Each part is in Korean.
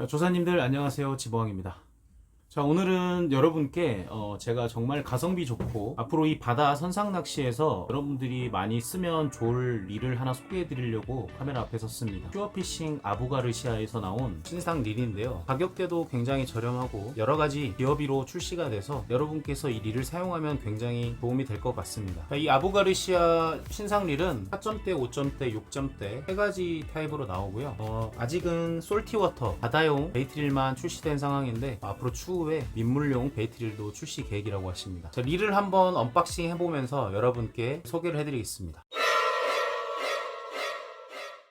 조사님들 안녕하세요, 지보왕입니다. 자, 오늘은 여러분께 제가 정말 가성비 좋고 앞으로 이 바다 선상 낚시에서 여러분들이 많이 쓰면 좋을 릴을 하나 소개해 드리려고 카메라 앞에 섰습니다. 퓨어피싱 아부가르시아에서 나온 신상 릴인데요, 가격대도 굉장히 저렴하고 여러가지 기어비로 출시가 돼서 여러분께서 이 릴을 사용하면 굉장히 도움이 될 것 같습니다. 자, 이 아부가르시아 신상 릴은 4점대, 5점대, 6점대 세 가지 타입으로 나오고요. 아직은 솔티워터 바다용 베이트릴만 출시된 상황인데 앞으로 추후에 민물용 베이트릴도 출시 계획이라고 하십니다. 자, 릴을 한번 언박싱 해보면서 여러분께 소개를 해드리겠습니다.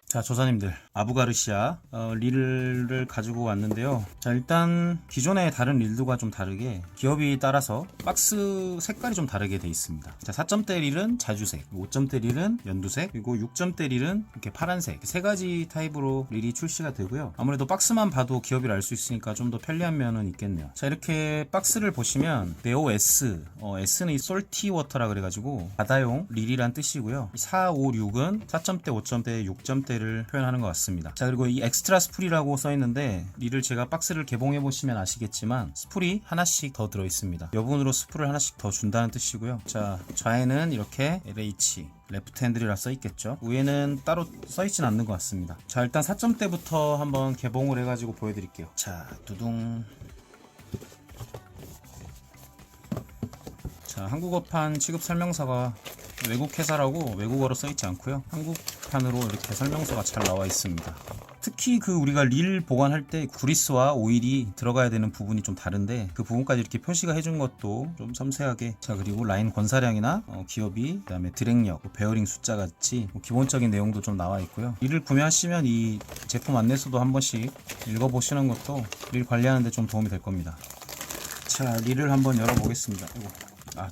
자, 조사님들, 아부가르시아 릴을 가지고 왔는데요. 자, 일단 기존의 다른 릴들과 좀 다르게 기업이 따라서 박스 색깔이 좀 다르게 되어 있습니다. 자, 4점대 릴은 자주색, 5점대 릴은 연두색, 그리고 6점대 릴은 이렇게 파란색, 세 가지 타입으로 릴이 출시가 되고요. 아무래도 박스만 봐도 기업이를 알 수 있으니까 좀 더 편리한 면은 있겠네요. 자, 이렇게 박스를 보시면 네오 S, S는 이 솔티 워터라 그래가지고 바다용 릴이란 뜻이고요. 4, 5, 6은 4점대, 5점대, 6점대 를 표현하는 것 같습니다. 자, 그리고 이 엑스트라 스풀이라고 써 있는데 릴을 제가 박스를 개봉해 보시면 아시겠지만 스풀이 하나씩 더 들어 있습니다. 여분으로 스풀을 하나씩 더 준다는 뜻이고요. 자, 좌에는 이렇게 LH 레프트 핸들이라 써 있겠죠. 위에는 따로 써 있진 않는 것 같습니다. 자, 일단 4점대부터 한번 개봉을 해가지고 보여드릴게요. 자, 두둥. 자, 한국어판 취급 설명서가 외국 회사라고 외국어로 써있지 않고요, 한국판으로 이렇게 설명서가 잘 나와 있습니다. 특히 우리가 릴 보관할 때 그리스와 오일이 들어가야 되는 부분이 좀 다른데 그 부분까지 이렇게 표시가 해준 것도 좀 섬세하게. 자, 그리고 라인 권사량이나 기업이, 그 다음에 드랙력, 베어링 숫자 같이 기본적인 내용도 좀 나와 있고요. 릴을 구매하시면 이 제품 안내서도 한 번씩 읽어보시는 것도 릴 관리하는 데 좀 도움이 될 겁니다. 자, 릴을 한번 열어보겠습니다.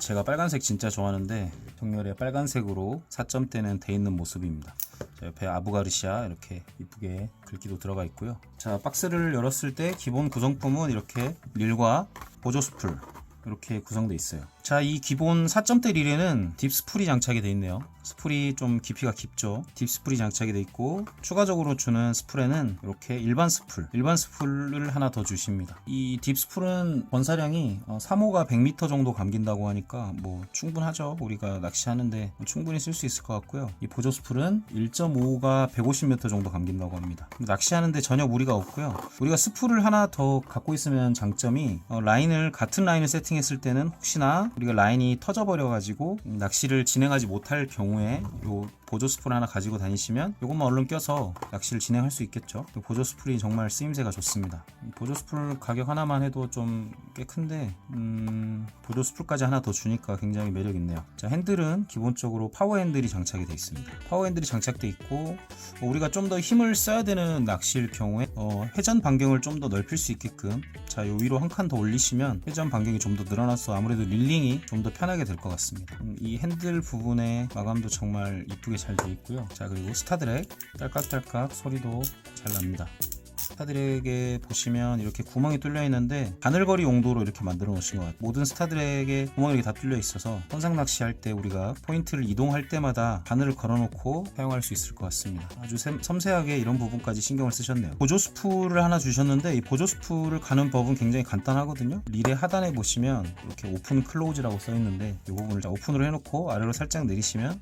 제가 빨간색 진짜 좋아하는데 정렬에 빨간색으로 4점대는 돼 있는 모습입니다. 자, 옆에 아부가르시아 이렇게 이쁘게 글귀도 들어가 있고요. 자, 박스를 열었을 때 기본 구성품은 이렇게 릴과 보조 스풀 이렇게 구성되어 있어요. 자, 이 기본 4점대 릴에는 딥 스풀이 장착이 되어 있네요. 스풀이 좀 깊이가 깊죠. 딥 스풀이 장착이 되어 있고 추가적으로 주는 스풀에는 이렇게 일반 스풀을 하나 더 주십니다. 이 딥 스풀은 권사량이 3호가 100m 정도 감긴다고 하니까 뭐 충분하죠. 우리가 낚시하는데 충분히 쓸 수 있을 것 같고요. 이 보조 스풀은 1.5가 150m 정도 감긴다고 합니다. 낚시하는데 전혀 무리가 없고요. 우리가 스풀을 하나 더 갖고 있으면 장점이 같은 라인을 세팅했을 때는 혹시나 우리가 라인이 터져버려 가지고 낚시를 진행하지 못할 경우에 요 보조 스풀 하나 가지고 다니시면 이것만 얼른 껴서 낚시를 진행할 수 있겠죠. 보조 스풀이 정말 쓰임새가 좋습니다. 보조 스풀 가격 하나만 해도 좀 꽤 큰데 보조 스풀까지 하나 더 주니까 굉장히 매력 있네요. 자, 핸들은 기본적으로 파워 핸들이 장착이 되어 있습니다. 파워 핸들이 장착되어 있고 우리가 좀 더 힘을 써야 되는 낚시일 경우에 회전 반경을 좀 더 넓힐 수 있게끔, 자, 요 위로 한 칸 더 올리시면 회전 반경이 좀 더 늘어나서 아무래도 릴링이 좀 더 편하게 될 것 같습니다. 이 핸들 부분의 마감도 정말 이쁘게 잘 되어 있고요. 자, 그리고 스타드랙 딸깍딸깍 소리도 잘 납니다. 스타드랙에 보시면 이렇게 구멍이 뚫려 있는데 바늘거리 용도로 이렇게 만들어 놓으신 것 같아요. 모든 스타드랙에 구멍이 이렇게 다 뚫려 있어서 선상 낚시할 때 우리가 포인트를 이동할 때마다 바늘을 걸어 놓고 사용할 수 있을 것 같습니다. 아주 섬세하게 이런 부분까지 신경을 쓰셨네요. 보조 스풀을 하나 주셨는데 이 보조 스풀을 가는 법은 굉장히 간단하거든요. 릴의 하단에 보시면 이렇게 오픈 클로즈라고 써 있는데 이 부분을 오픈으로 해놓고 아래로 살짝 내리시면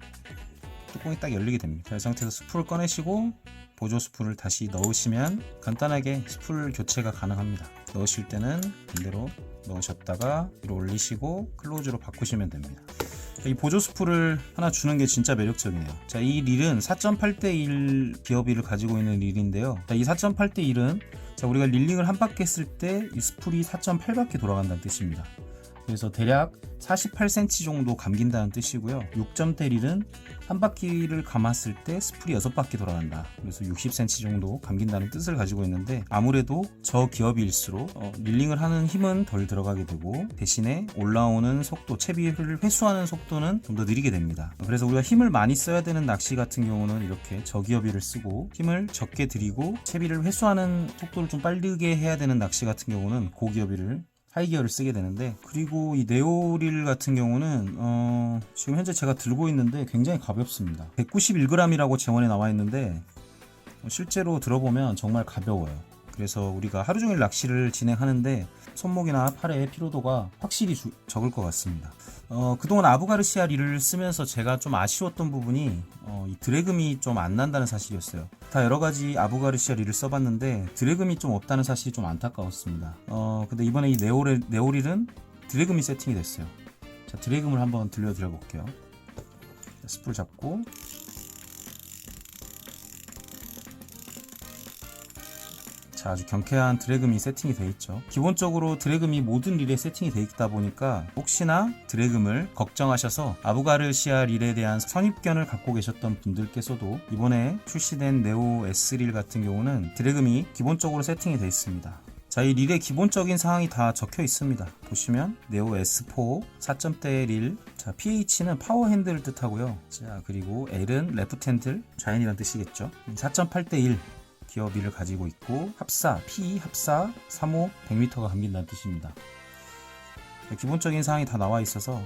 뚜껑이 딱 열리게 됩니다. 자, 이 상태에서 스풀을 꺼내시고 보조 스풀을 다시 넣으시면 간단하게 스풀 교체가 가능합니다. 넣으실 때는 반대로 넣으셨다가 위로 올리시고 클로즈로 바꾸시면 됩니다. 이 보조 스풀을 하나 주는 게 진짜 매력적이네요. 자, 이 릴은 4.8대1 기어비를 가지고 있는 릴인데요. 자, 이 4.8대1은 우리가 릴링을 한 바퀴 했을 때 이 스풀이 4.8바퀴 돌아간다는 뜻입니다. 그래서 대략 48cm 정도 감긴다는 뜻이고요. 6점대 릴은 한 바퀴를 감았을 때 스풀이 6바퀴 돌아간다. 그래서 60cm 정도 감긴다는 뜻을 가지고 있는데 아무래도 저기업일수록 릴링을 하는 힘은 덜 들어가게 되고 대신에 올라오는 속도, 채비를 회수하는 속도는 좀 더 느리게 됩니다. 그래서 우리가 힘을 많이 써야 되는 낚시 같은 경우는 이렇게 저기업이를 쓰고 힘을 적게 들이고 채비를 회수하는 속도를 좀 빠르게 해야 되는 낚시 같은 경우는 고기업이를 하이기어를 쓰게 되는데, 그리고 이 네오릴 같은 경우는 지금 현재 제가 들고 있는데 굉장히 가볍습니다. 191g이라고 재원에 나와 있는데 실제로 들어보면 정말 가벼워요. 그래서 우리가 하루 종일 낚시를 진행하는데 손목이나 팔의 피로도가 확실히 적을 것 같습니다. 그동안 아부가르시아 릴을 쓰면서 제가 좀 아쉬웠던 부분이 이 드래금이 좀 안 난다는 사실이었어요. 다 여러가지 아부가르시아 릴을 써봤는데 드래금이 좀 없다는 사실이 좀 안타까웠습니다. 근데 이번에 이 네오릴은 드래금이 세팅이 됐어요. 자, 드래금을 한번 들려드려 볼게요. 스풀 잡고 자, 아주 경쾌한 드래금이 세팅이 되어 있죠. 기본적으로 드래금이 모든 릴에 세팅이 되어 있다 보니까 혹시나 드래금을 걱정하셔서 아부가르시아 릴에 대한 선입견을 갖고 계셨던 분들께서도 이번에 출시된 네오 S릴 같은 경우는 드래금이 기본적으로 세팅이 되어 있습니다. 자, 이 릴의 기본적인 사항이 다 적혀 있습니다. 보시면 네오 S4 4점대 릴, 자, PH는 파워 핸들을 뜻하고요. 자, 그리고 L은 레프트 핸들, 좌연이란 뜻이겠죠. 4.8대 1 기어 릴을 가지고 있고 합사, P 합사 3호 100m가 감긴다는 뜻입니다. 기본적인 사항이 다 나와 있어서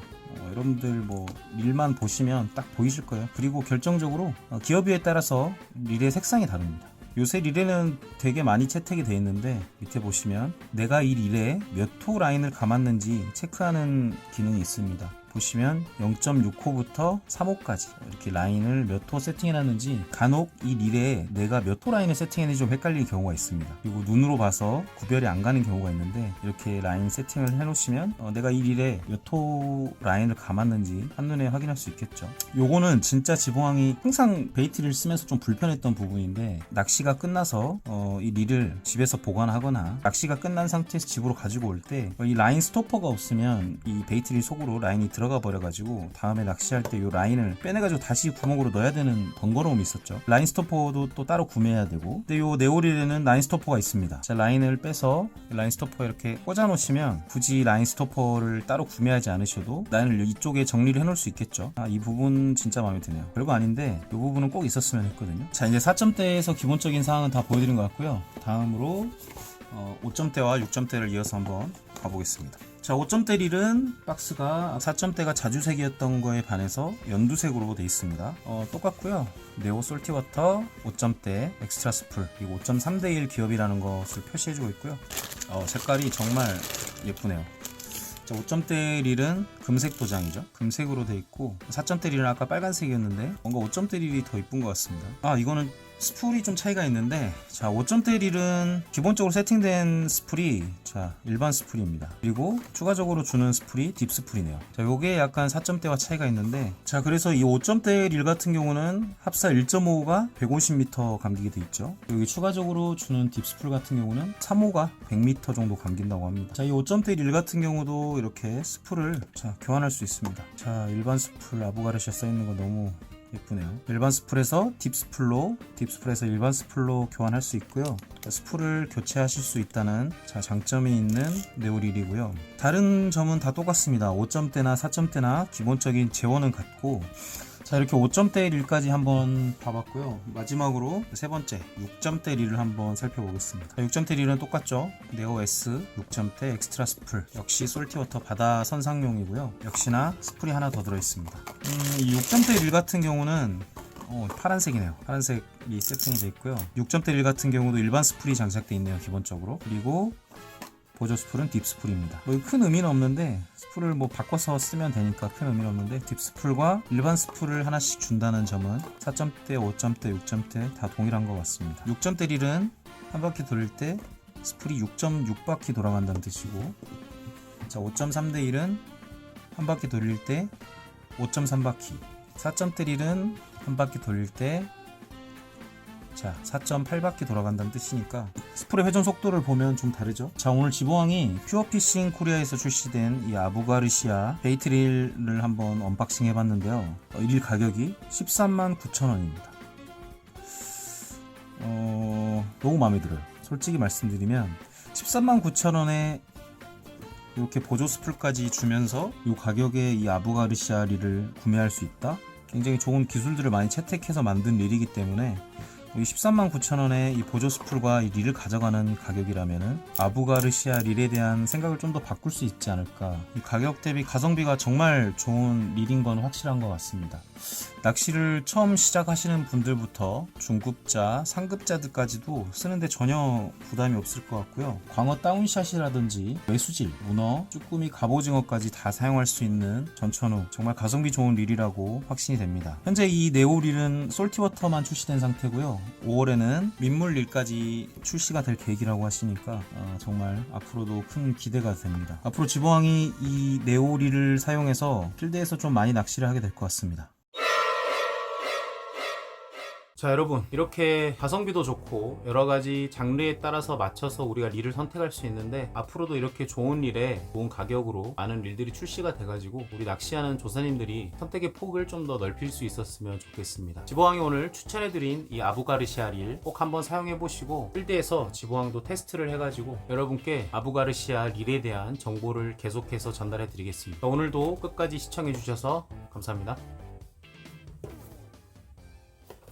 여러분들 뭐 릴만 보시면 딱 보이실 거예요. 그리고 결정적으로 기어비에 따라서 릴의 색상이 다릅니다. 요새 릴에는 되게 많이 채택이 되어 있는데 밑에 보시면 내가 이 릴에 몇 호 라인을 감았는지 체크하는 기능이 있습니다. 보시면 0.6호부터 3호까지 이렇게 라인을 몇 호 세팅해놨는지 간혹 이 릴에 내가 몇 호 라인을 세팅했는지 좀 헷갈리는 경우가 있습니다. 그리고 눈으로 봐서 구별이 안 가는 경우가 있는데 이렇게 라인 세팅을 해놓으시면 내가 이 릴에 몇 호 라인을 감았는지 한눈에 확인할 수 있겠죠. 요거는 진짜 지붕왕이 항상 베이트를 쓰면서 좀 불편했던 부분인데 낚시가 끝나서 이 릴을 집에서 보관하거나 낚시가 끝난 상태에서 집으로 가지고 올 때 이 라인 스토퍼가 없으면 이 베이트릴 속으로 라인이 들어가 버려가지고 다음에 낚시할 때 이 라인을 빼내가지고 다시 구멍으로 넣어야 되는 번거로움이 있었죠. 라인 스토퍼도 또 따로 구매해야 되고, 근데 이 네오릴에는 라인 스토퍼가 있습니다. 자, 라인을 빼서 라인 스토퍼 이렇게 꽂아 놓으시면 굳이 라인 스토퍼를 따로 구매하지 않으셔도 라인을 이쪽에 정리를 해놓을 수 있겠죠. 이 부분 진짜 마음에 드네요. 별거 아닌데 이 부분은 꼭 있었으면 했거든요. 자, 이제 4점대에서 기본적인 사항은 다 보여드린 것 같고요. 다음으로 5점대와 6점대를 이어서 한번 가보겠습니다. 자, 5점대 릴은 박스가 4점대가 자주색이었던 거에 반해서 연두색으로 되어 있습니다. 똑같고요. 네오 솔티워터 5점대 엑스트라 스풀 그리고 5.3대 1 기업이라는 것을 표시해주고 있고요. 색깔이 정말 예쁘네요. 자, 5점대 릴은 금색 도장이죠. 금색으로 되어 있고 4점대 릴은 아까 빨간색이었는데 뭔가 5점대 릴이 더 이쁜 것 같습니다. 이거는 스풀이 좀 차이가 있는데, 자, 5점대 릴은 기본적으로 세팅된 스풀이 자, 일반 스풀입니다. 그리고 추가적으로 주는 스풀이 딥 스풀이네요. 자, 요게 약간 4점대와 차이가 있는데, 자, 그래서 이 5점대 릴 같은 경우는 합사 1.5호가 150m 감기게 돼 있죠. 여기 추가적으로 주는 딥 스풀 같은 경우는 3호가 100m 정도 감긴다고 합니다. 자, 이 5점대 릴 같은 경우도 이렇게 스풀을 자, 교환할 수 있습니다. 자, 일반 스풀 아부가르시아 써있는 거 너무 예쁘네요. 일반 스풀에서 딥 스풀로, 딥 스풀에서 일반 스풀로 교환할 수 있고요. 스풀을 교체하실 수 있다는 자, 장점이 있는 네오릴이고요. 다른 점은 다 똑같습니다. 5점대나 4점대나 기본적인 재원은 같고, 자, 이렇게 5점대 릴까지 한번 봐봤고요. 마지막으로 세 번째 6점대 릴을 한번 살펴보겠습니다. 6점대 릴은 똑같죠. 네오 S 6점대 엑스트라 스풀, 역시 솔티워터 바다 선상용이고요. 역시나 스풀이 하나 더 들어있습니다. 이 6점대 릴 같은 경우는 파란색이네요. 파란색이 세팅이 되어 있고요. 6점대 릴 같은 경우도 일반 스풀이 장착되어 있네요. 기본적으로. 그리고 보조 스풀은 딥 스풀입니다. 큰 의미는 없는데 스풀을 바꿔서 쓰면 되니까 큰 의미는 없는데 딥 스풀과 일반 스풀을 하나씩 준다는 점은 4점대, 5점대, 6점대 다 동일한 것 같습니다. 6점대 릴은 한 바퀴 돌릴 때 스풀이 6.6바퀴 돌아간다는 뜻이고, 자, 5.3대 1은 한 바퀴 돌릴 때 5.3바퀴, 4점대 릴은 한 바퀴 돌릴 때 자, 4.8바퀴 돌아간다는 뜻이니까 스풀의 회전 속도를 보면 좀 다르죠. 자, 오늘 지보왕이 퓨어피싱 코리아에서 출시된 이 아부가르시아 베이트릴을 한번 언박싱 해봤는데요. 릴 가격이 139,000원입니다. 너무 마음에 들어요. 솔직히 말씀드리면 139,000원에 이렇게 보조 스풀까지 주면서 이 가격에 이 아부가르시아 릴을 구매할 수 있다? 굉장히 좋은 기술들을 많이 채택해서 만든 릴이기 때문에 이 139,000원에 이 보조 스풀과 이 릴을 가져가는 가격이라면은 아부가르시아 릴에 대한 생각을 좀 더 바꿀 수 있지 않을까. 이 가격 대비 가성비가 정말 좋은 릴인 건 확실한 것 같습니다. 낚시를 처음 시작하시는 분들부터 중급자, 상급자들까지도 쓰는데 전혀 부담이 없을 것 같고요. 광어 다운샷이라든지 외수질, 문어, 쭈꾸미, 갑오징어까지 다 사용할 수 있는 전천후 정말 가성비 좋은 릴이라고 확신이 됩니다. 현재 이 네오 릴은 솔티워터만 출시된 상태고요. 5월에는 민물 릴까지 출시가 될 계획이라고 하시니까 정말 앞으로도 큰 기대가 됩니다. 앞으로 지보왕이 이 네오 릴을 사용해서 필드에서 좀 많이 낚시를 하게 될 것 같습니다. 자, 여러분, 이렇게 가성비도 좋고 여러가지 장르에 따라서 맞춰서 우리가 릴을 선택할 수 있는데 앞으로도 이렇게 좋은 릴에 좋은 가격으로 많은 릴들이 출시가 돼가지고 우리 낚시하는 조사님들이 선택의 폭을 좀 더 넓힐 수 있었으면 좋겠습니다. 지보왕이 오늘 추천해드린 이 아부가르시아 릴 꼭 한번 사용해보시고 필드에서 지보왕도 테스트를 해가지고 여러분께 아부가르시아 릴에 대한 정보를 계속해서 전달해드리겠습니다. 오늘도 끝까지 시청해주셔서 감사합니다.